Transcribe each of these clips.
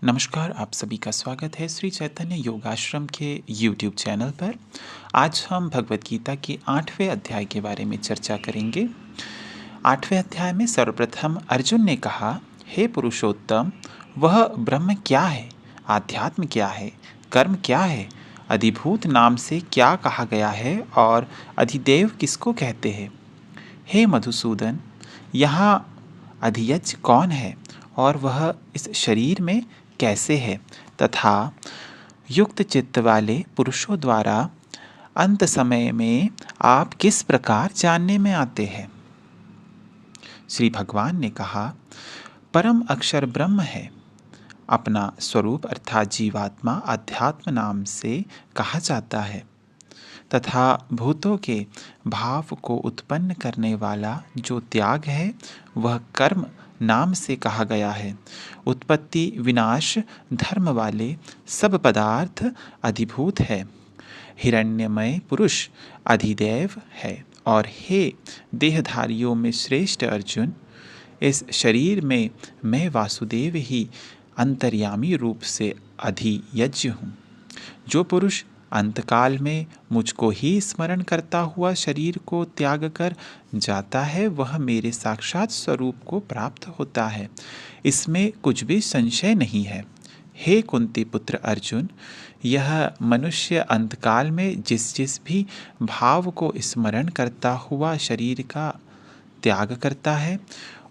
नमस्कार, आप सभी का स्वागत है श्री चैतन्य योगाश्रम के YouTube चैनल पर। आज हम भगवत गीता के 8वें अध्याय के बारे में चर्चा करेंगे। 8वें अध्याय में सर्वप्रथम अर्जुन ने कहा, हे पुरुषोत्तम, वह ब्रह्म क्या है, आध्यात्म क्या है, कर्म क्या है, अधिभूत नाम से क्या कहा गया है और अधिदेव किसको कहते हैं। हे मधुसूदन, यहाँ अधियज्ञ कौन है और वह इस शरीर में कैसे है, तथा युक्त चित्त वाले पुरुषों द्वारा अंत समय में आप किस प्रकार जानने में आते हैं। श्री भगवान ने कहा, परम अक्षर ब्रह्म है। अपना स्वरूप अर्थात जीवात्मा अध्यात्म नाम से कहा जाता है तथा भूतों के भाव को उत्पन्न करने वाला जो त्याग है वह कर्म नाम से कहा गया है। उत्पत्ति विनाश धर्म वाले सब पदार्थ अधिभूत है। हिरण्यमय पुरुष अधिदेव है। और हे देहधारियों में श्रेष्ठ अर्जुन, इस शरीर में मैं वासुदेव ही अंतर्यामी रूप से अधियज्ञ हूँ। जो पुरुष अंतकाल में मुझको ही स्मरण करता हुआ शरीर को त्याग कर जाता है वह मेरे साक्षात स्वरूप को प्राप्त होता है, इसमें कुछ भी संशय नहीं है। हे कुंती पुत्र अर्जुन, यह मनुष्य अंतकाल में जिस जिस भी भाव को स्मरण करता हुआ शरीर का त्याग करता है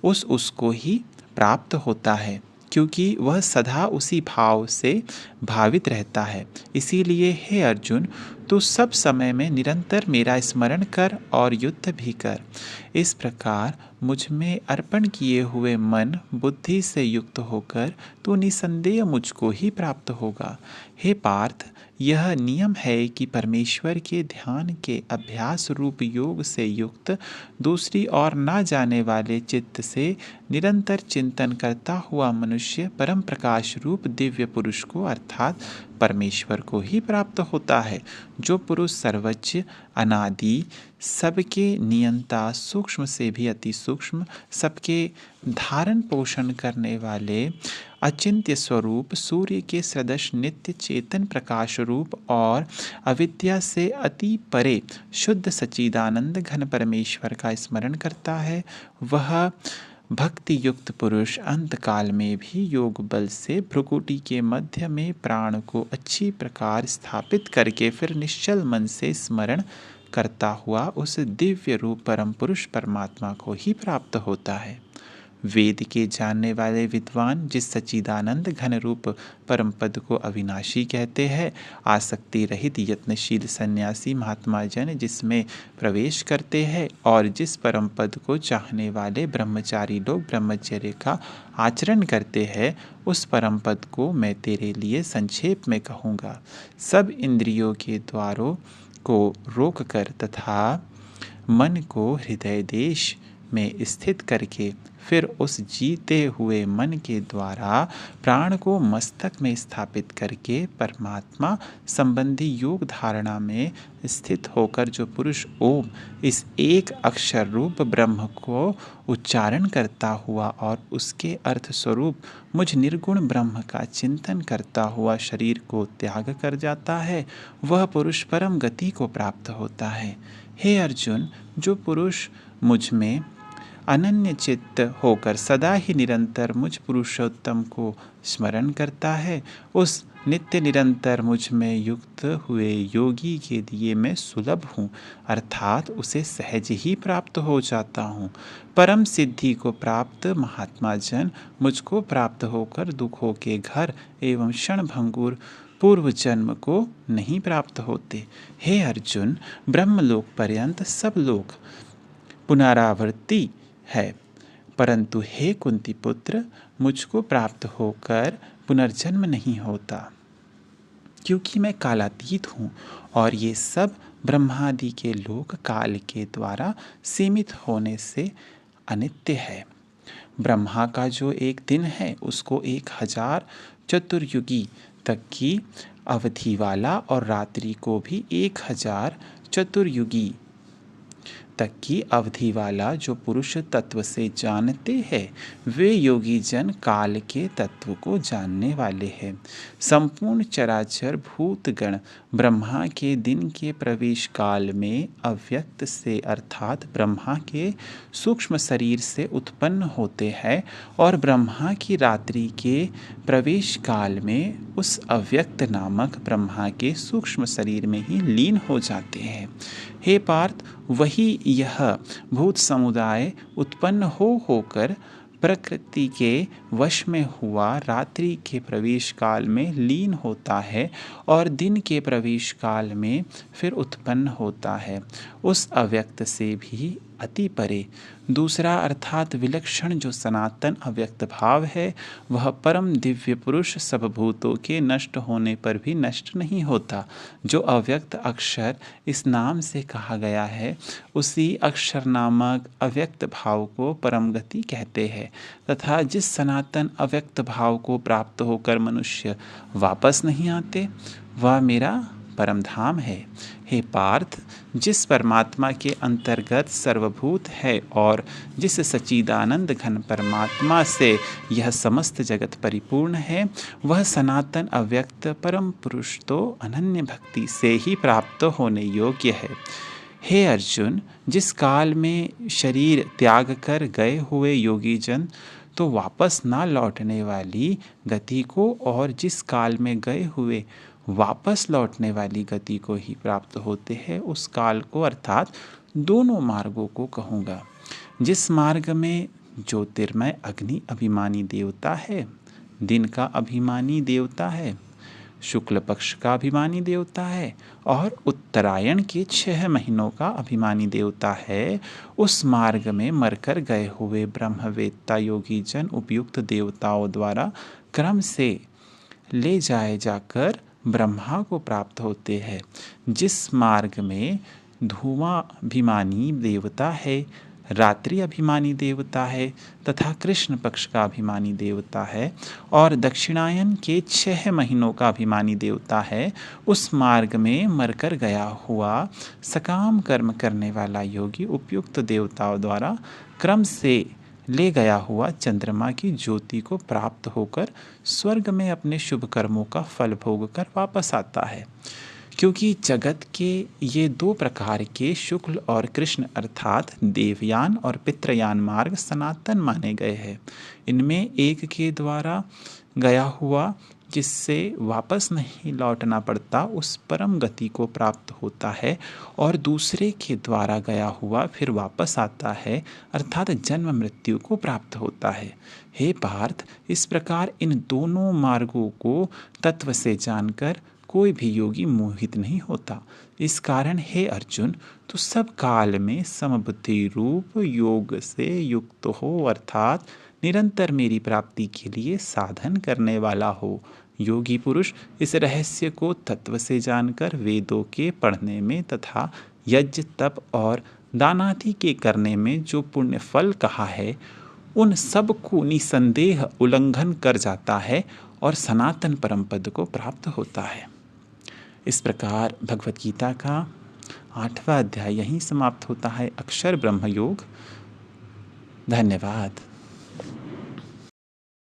उसको ही प्राप्त होता है, क्योंकि वह सदा उसी भाव से भावित रहता है। इसीलिए हे अर्जुन, तू सब समय में निरंतर मेरा स्मरण कर और युद्ध भी कर। इस प्रकार मुझ में अर्पण किए हुए मन बुद्धि से युक्त होकर तू निसंदेह मुझको ही प्राप्त होगा। हे पार्थ, यह नियम है कि परमेश्वर के ध्यान के अभ्यास रूप योग से युक्त दूसरी और ना जाने वाले चित्त से निरंतर चिंतन करता हुआ मनुष्य परम प्रकाश रूप दिव्य पुरुष को अर्थात परमेश्वर को ही प्राप्त होता है। जो पुरुष सर्वज्ञ अनादि सबके नियंता सूक्ष्म से भी अति सूक्ष्म सबके धारण पोषण करने वाले अचिंत्य स्वरूप सूर्य के सदृश नित्य चेतन प्रकाश रूप और अविद्या से अति परे शुद्ध सच्चिदानंद घन परमेश्वर का स्मरण करता है, वह भक्ति युक्त पुरुष अंतकाल में भी योग बल से भ्रुकुटी के मध्य में प्राण को अच्छी प्रकार स्थापित करके फिर निश्चल मन से स्मरण करता हुआ उस दिव्य रूप परम पुरुष परमात्मा को ही प्राप्त होता है। वेद के जानने वाले विद्वान जिस सच्चिदानंद घन रूप परम पद को अविनाशी कहते हैं, आसक्ति रहित यत्नशील सन्यासी महात्मा जन जिसमें प्रवेश करते हैं और जिस परम पद को चाहने वाले ब्रह्मचारी लोग ब्रह्मचर्य का आचरण करते हैं, उस परम पद को मैं तेरे लिए संक्षेप में कहूँगा। सब इंद्रियों के द्वारों को रोक कर तथा मन को हृदय देश में स्थित करके फिर उस जीते हुए मन के द्वारा प्राण को मस्तक में स्थापित करके परमात्मा संबंधी योग धारणा में स्थित होकर जो पुरुष ओम इस एक अक्षर रूप ब्रह्म को उच्चारण करता हुआ और उसके अर्थ स्वरूप मुझ निर्गुण ब्रह्म का चिंतन करता हुआ शरीर को त्याग कर जाता है, वह पुरुष परम गति को प्राप्त होता है। हे अर्जुन, जो पुरुष मुझ में अनन्य चित्त होकर सदा ही निरंतर मुझ पुरुषोत्तम को स्मरण करता है, उस नित्य निरंतर मुझ में युक्त हुए योगी के लिए मैं सुलभ हूँ, अर्थात उसे सहज ही प्राप्त हो जाता हूँ। परम सिद्धि को प्राप्त महात्मा जन मुझको प्राप्त होकर दुखों के घर एवं क्षण भंगुर पूर्व जन्म को नहीं प्राप्त होते। हे अर्जुन, ब्रह्मलोक पर्यंत सब लोग पुनरावृत्ति है, परंतु हे कुंती पुत्र, मुझको प्राप्त होकर पुनर्जन्म नहीं होता, क्योंकि मैं कालातीत हूँ और ये सब ब्रह्मादि के लोक काल के द्वारा सीमित होने से अनित्य है। ब्रह्मा का जो एक दिन है उसको 1000 चतुर्युगी तक की अवधि वाला और रात्रि को भी 1000 चतुर्युगी तक की अवधि वाला जो पुरुष तत्व से जानते हैं, वे योगी जन काल के तत्व को जानने वाले हैं। संपूर्ण चराचर भूतगण ब्रह्मा के दिन के प्रवेश काल में अव्यक्त से अर्थात ब्रह्मा के सूक्ष्म शरीर से उत्पन्न होते हैं और ब्रह्मा की रात्रि के प्रवेश काल में उस अव्यक्त नामक ब्रह्मा के सूक्ष्म शरीर में ही लीन हो जाते हैं। हे पार्थ, वही यह भूत समुदाय उत्पन्न होकर प्रकृति के वश में हुआ रात्रि के प्रवेश काल में लीन होता है और दिन के प्रवेश काल में फिर उत्पन्न होता है। उस अव्यक्त से भी अति परे दूसरा अर्थात विलक्षण जो सनातन अव्यक्त भाव है, वह परम दिव्य पुरुष सब भूतों के नष्ट होने पर भी नष्ट नहीं होता। जो अव्यक्त अक्षर इस नाम से कहा गया है, उसी अक्षर नामक अव्यक्त भाव को परम गति कहते हैं तथा जिस सनातन अव्यक्त भाव को प्राप्त होकर मनुष्य वापस नहीं आते, वह मेरा परम धाम है। हे पार्थ, जिस परमात्मा के अंतर्गत सर्वभूत है और जिस सच्चिदानंद घन परमात्मा से यह समस्त जगत परिपूर्ण है, वह सनातन अव्यक्त परम पुरुष तो अनन्य भक्ति से ही प्राप्त होने योग्य है। हे अर्जुन, जिस काल में शरीर त्याग कर गए हुए योगी जन तो वापस ना लौटने वाली गति को और जिस काल में गए हुए वापस लौटने वाली गति को ही प्राप्त होते हैं, उस काल को अर्थात दोनों मार्गों को कहूँगा। जिस मार्ग में ज्योतिर्मय अग्नि अभिमानी देवता है, दिन का अभिमानी देवता है, शुक्ल पक्ष का अभिमानी देवता है और उत्तरायण के 6 महीनों का अभिमानी देवता है, उस मार्ग में मरकर गए हुए ब्रह्मवेत्ता योगी जन उपयुक्त देवताओं द्वारा क्रम से ले जाए जाकर ब्रह्मा को प्राप्त होते हैं। जिस मार्ग में धूमाभिमानी देवता है, रात्रि अभिमानी देवता है तथा कृष्ण पक्ष का अभिमानी देवता है और दक्षिणायन के 6 महीनों का अभिमानी देवता है, उस मार्ग में मरकर गया हुआ सकाम कर्म करने वाला योगी उपयुक्त देवताओं द्वारा क्रम से ले गया हुआ चंद्रमा की ज्योति को प्राप्त होकर स्वर्ग में अपने शुभ कर्मों का फल भोग कर वापस आता है। क्योंकि जगत के ये 2 प्रकार के शुक्ल और कृष्ण अर्थात देवयान और पितृयान मार्ग सनातन माने गए हैं। इनमें एक के द्वारा गया हुआ जिससे वापस नहीं लौटना पड़ता, उस परम गति को प्राप्त होता है और दूसरे के द्वारा गया हुआ फिर वापस आता है अर्थात जन्म मृत्यु को प्राप्त होता है। हे पार्थ, इस प्रकार इन दोनों मार्गों को तत्व से जानकर कोई भी योगी मोहित नहीं होता। इस कारण हे अर्जुन, तू सब काल में समबुद्धि रूप योग से युक्त हो अर्थात निरंतर मेरी प्राप्ति के लिए साधन करने वाला हो। योगी पुरुष इस रहस्य को तत्व से जानकर वेदों के पढ़ने में तथा यज्ञ तप और दानादि के करने में जो पुण्य फल कहा है, उन सब को निसंदेह उल्लंघन कर जाता है और सनातन परम पद को प्राप्त होता है। इस प्रकार भगवत गीता का 8वां अध्याय यहीं समाप्त होता है, अक्षर ब्रह्म योग। धन्यवाद।